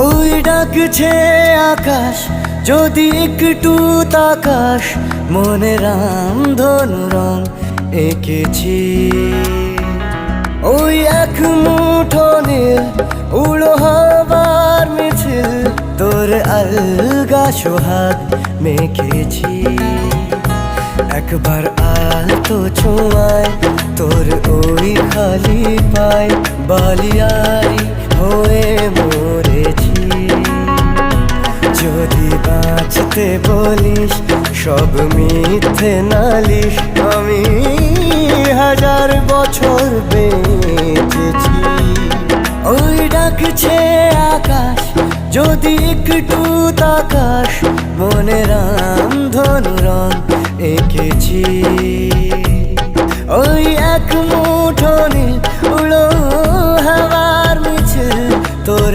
ওই ডাকছে আকাশ, যদি একটু তাকাস, মনে রামধনু রং এঁকেছি। ওই এক মুঠো নীল উড়ো হবার মিছিল, তোর আলগা সোহাগ মেখেছি। একবার আলতো ছোঁয়ায় তোর ওই খালি পায় বালিয়ারি হয়ে মরেছি। যদি বাঁচতে বলিস সব মিথ্যে নালিশ, আমি 1000 বছর বেঁচেছি। ওই ডাকছে আকাশ, যদি একটু তাকাস, মনে রামধনু রং এঁকেছি। ওই এক মুঠো নীল উড়ো হওয়ার মিছিল, তোর